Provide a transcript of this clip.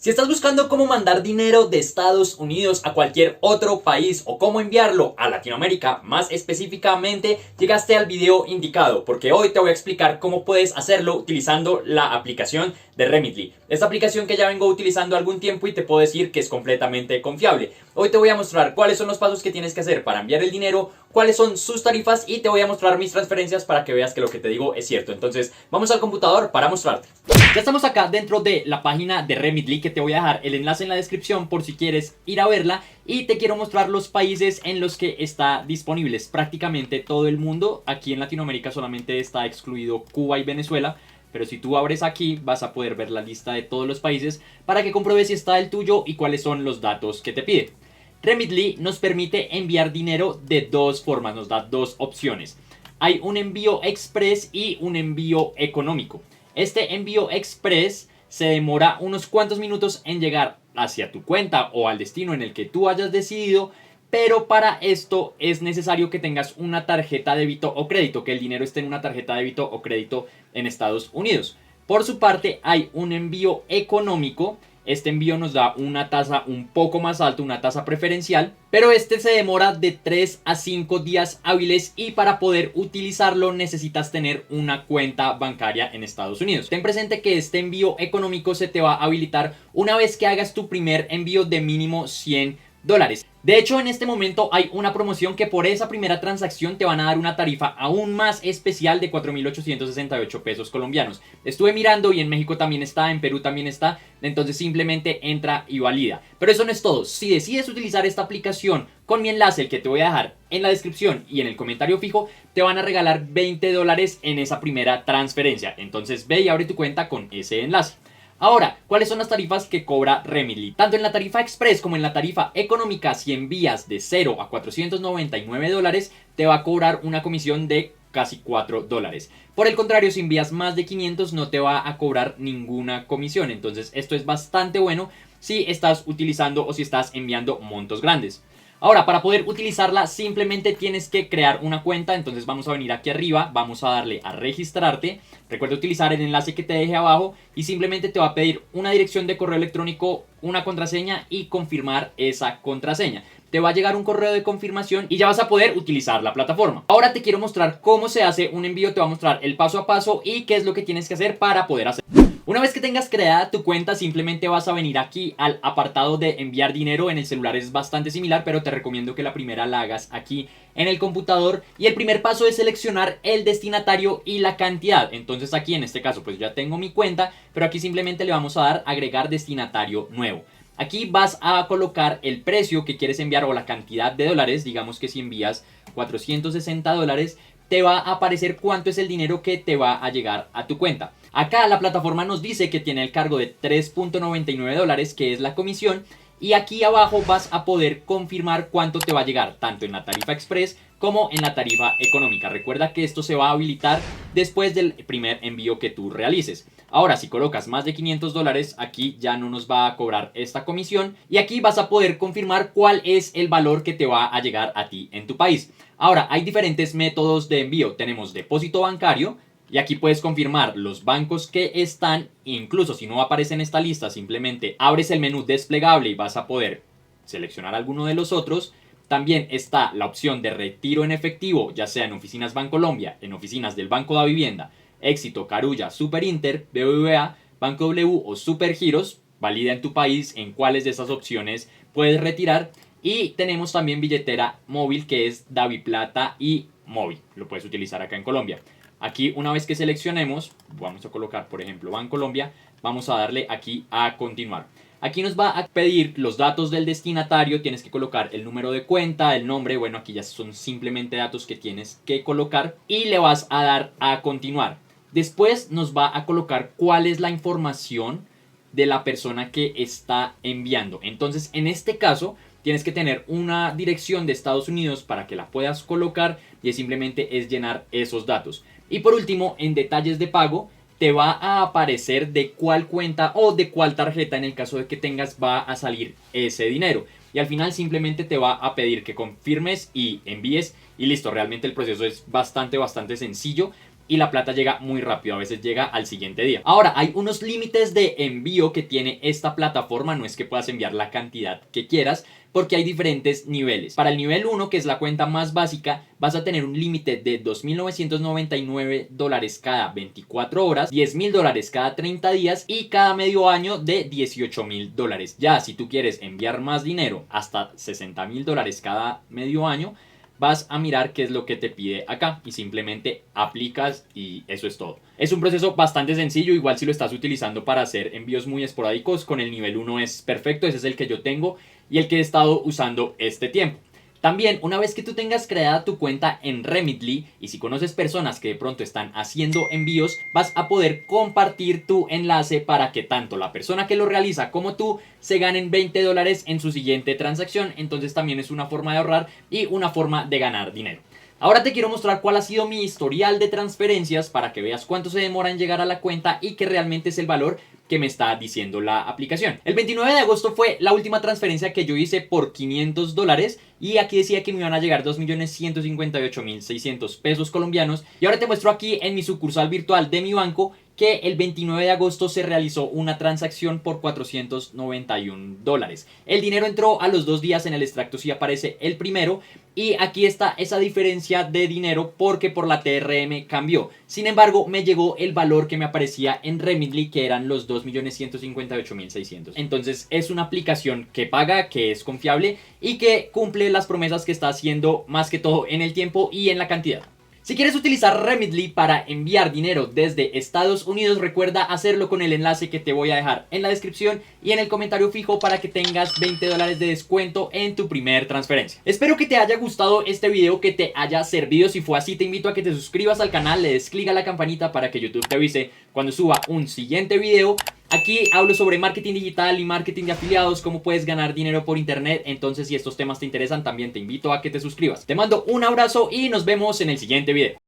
Si estás buscando cómo mandar dinero de Estados Unidos a cualquier otro país o cómo enviarlo a Latinoamérica, más específicamente, llegaste al video indicado, porque hoy te voy a explicar cómo puedes hacerlo utilizando la aplicación de Remitly. Esta aplicación que ya vengo utilizando algún tiempo y te puedo decir que es completamente confiable. Hoy te voy a mostrar cuáles son los pasos que tienes que hacer para enviar el dinero, cuáles son sus tarifas y te voy a mostrar mis transferencias para que veas que lo que te digo es cierto. Entonces, vamos al computador para mostrarte. Ya estamos acá dentro de la página de Remitly, que te voy a dejar el enlace en la descripción por si quieres ir a verla, y te quiero mostrar los países en los que está disponible. Prácticamente todo el mundo. Aquí en Latinoamérica solamente está excluido Cuba y Venezuela, pero si tú abres aquí vas a poder ver la lista de todos los países para que compruebes si está el tuyo y cuáles son los datos que te pide. Remitly nos permite enviar dinero de dos formas, nos da dos opciones. Hay un envío express y un envío económico. Este envío express se demora unos cuantos minutos en llegar hacia tu cuenta o al destino en el que tú hayas decidido, pero para esto es necesario que tengas una tarjeta de débito o crédito, que el dinero esté en una tarjeta de débito o crédito en Estados Unidos. Por su parte, hay un envío económico. Este envío nos da una tasa un poco más alta, una tasa preferencial, pero este se demora de 3 a 5 días hábiles y para poder utilizarlo necesitas tener una cuenta bancaria en Estados Unidos. Ten presente que este envío económico se te va a habilitar una vez que hagas tu primer envío de mínimo $100. De hecho, en este momento hay una promoción que por esa primera transacción te van a dar una tarifa aún más especial de 4.868 pesos colombianos. Estuve mirando y en México también está, en Perú también está, entonces simplemente entra y valida. Pero eso no es todo. Si decides utilizar esta aplicación con mi enlace, el que te voy a dejar en la descripción y en el comentario fijo, te van a regalar $20 en esa primera transferencia. Entonces ve y abre tu cuenta con ese enlace. Ahora, ¿cuáles son las tarifas que cobra Remitly? Tanto en la tarifa express como en la tarifa económica, si envías de 0 a $499, te va a cobrar una comisión de casi $4. Por el contrario, si envías más de 500 no te va a cobrar ninguna comisión. Entonces esto es bastante bueno si estás utilizando o si estás enviando montos grandes. Ahora, para poder utilizarla simplemente tienes que crear una cuenta. Entonces vamos a venir aquí arriba, vamos a darle a registrarte. Recuerda utilizar el enlace que te deje abajo y simplemente te va a pedir una dirección de correo electrónico, una contraseña y confirmar esa contraseña. Te va a llegar un correo de confirmación y ya vas a poder utilizar la plataforma. Ahora te quiero mostrar cómo se hace un envío, te va a mostrar el paso a paso y qué es lo que tienes que hacer para poder hacerlo. Una vez que tengas creada tu cuenta, simplemente vas a venir aquí al apartado de enviar dinero. En el celular es bastante similar, pero te recomiendo que la primera la hagas aquí en el computador. Y el primer paso es seleccionar el destinatario y la cantidad. Entonces aquí en este caso pues ya tengo mi cuenta, pero aquí simplemente le vamos a dar agregar destinatario nuevo. Aquí vas a colocar el precio que quieres enviar o la cantidad de dólares. Digamos que si envías $460, te va a aparecer cuánto es el dinero que te va a llegar a tu cuenta. Acá la plataforma nos dice que tiene el cargo de $3.99, que es la comisión. Y aquí abajo vas a poder confirmar cuánto te va a llegar, tanto en la tarifa express como en la tarifa económica. Recuerda que esto se va a habilitar después del primer envío que tú realices. Ahora, si colocas más de $500, aquí ya no nos va a cobrar esta comisión. Y aquí vas a poder confirmar cuál es el valor que te va a llegar a ti en tu país. Ahora, hay diferentes métodos de envío. Tenemos depósito bancario. Y aquí puedes confirmar los bancos que están. Incluso si no aparece en esta lista, simplemente abres el menú desplegable y vas a poder seleccionar alguno de los otros. También está la opción de retiro en efectivo, ya sea en oficinas Bancolombia, en oficinas del Banco de Vivienda, Éxito, Carulla, Superinter, BBVA, Banco W o Supergiros. Valida en tu país en cuáles de esas opciones puedes retirar. Y tenemos también billetera móvil, que es DaviPlata y móvil. Lo puedes utilizar acá en Colombia. Aquí una vez que seleccionemos, vamos a colocar por ejemplo Bancolombia, vamos a darle aquí a continuar. Aquí nos va a pedir los datos del destinatario, tienes que colocar el número de cuenta, el nombre, bueno aquí ya son simplemente datos que tienes que colocar y le vas a dar a continuar. Después nos va a colocar cuál es la información de la persona que está enviando. Entonces en este caso tienes que tener una dirección de Estados Unidos para que la puedas colocar y simplemente es llenar esos datos. Y por último, en detalles de pago, te va a aparecer de cuál cuenta o de cuál tarjeta, en el caso de que tengas, va a salir ese dinero. Y al final simplemente te va a pedir que confirmes y envíes y listo. Realmente el proceso es bastante sencillo. y la plata llega muy rápido, a veces llega al siguiente día. Ahora, hay unos límites de envío que tiene esta plataforma, no es que puedas enviar la cantidad que quieras, porque hay diferentes niveles. Para el nivel 1, que es la cuenta más básica, vas a tener un límite de $2.999 cada 24 horas, $10.000 cada 30 días y cada medio año de $18.000. Ya si tú quieres enviar más dinero, hasta $60.000 cada medio año, vas a mirar qué es lo que te pide acá y simplemente aplicas y eso es todo. Es un proceso bastante sencillo, igual si lo estás utilizando para hacer envíos muy esporádicos, con el nivel 1 es perfecto, ese es el que yo tengo y el que he estado usando este tiempo. También, una vez que tú tengas creada tu cuenta en Remitly y si conoces personas que de pronto están haciendo envíos, vas a poder compartir tu enlace para que tanto la persona que lo realiza como tú se ganen $20 en su siguiente transacción. Entonces también es una forma de ahorrar y una forma de ganar dinero. Ahora te quiero mostrar cuál ha sido mi historial de transferencias para que veas cuánto se demora en llegar a la cuenta y que realmente es el valor que me está diciendo la aplicación. El 29 de agosto fue la última transferencia que yo hice por $500 y aquí decía que me iban a llegar 2.158.600 pesos colombianos. Y ahora te muestro aquí en mi sucursal virtual de mi banco que el 29 de agosto se realizó una transacción por $491. El dinero entró a los 2 días, en el extracto sí aparece el primero y aquí está esa diferencia de dinero porque por la TRM cambió. Sin embargo, me llegó el valor que me aparecía en Remitly, que eran los 2.158.600. Entonces es una aplicación que paga, que es confiable y que cumple las promesas que está haciendo, más que todo en el tiempo y en la cantidad. Si quieres utilizar Remitly para enviar dinero desde Estados Unidos, recuerda hacerlo con el enlace que te voy a dejar en la descripción y en el comentario fijo para que tengas $20 de descuento en tu primer transferencia. Espero que te haya gustado este video, que te haya servido. Si fue así, te invito a que te suscribas al canal, le des clic a la campanita para que YouTube te avise cuando suba un siguiente video. Aquí hablo sobre marketing digital y marketing de afiliados, cómo puedes ganar dinero por internet. Entonces, si estos temas te interesan, también te invito a que te suscribas. Te mando un abrazo y nos vemos en el siguiente video.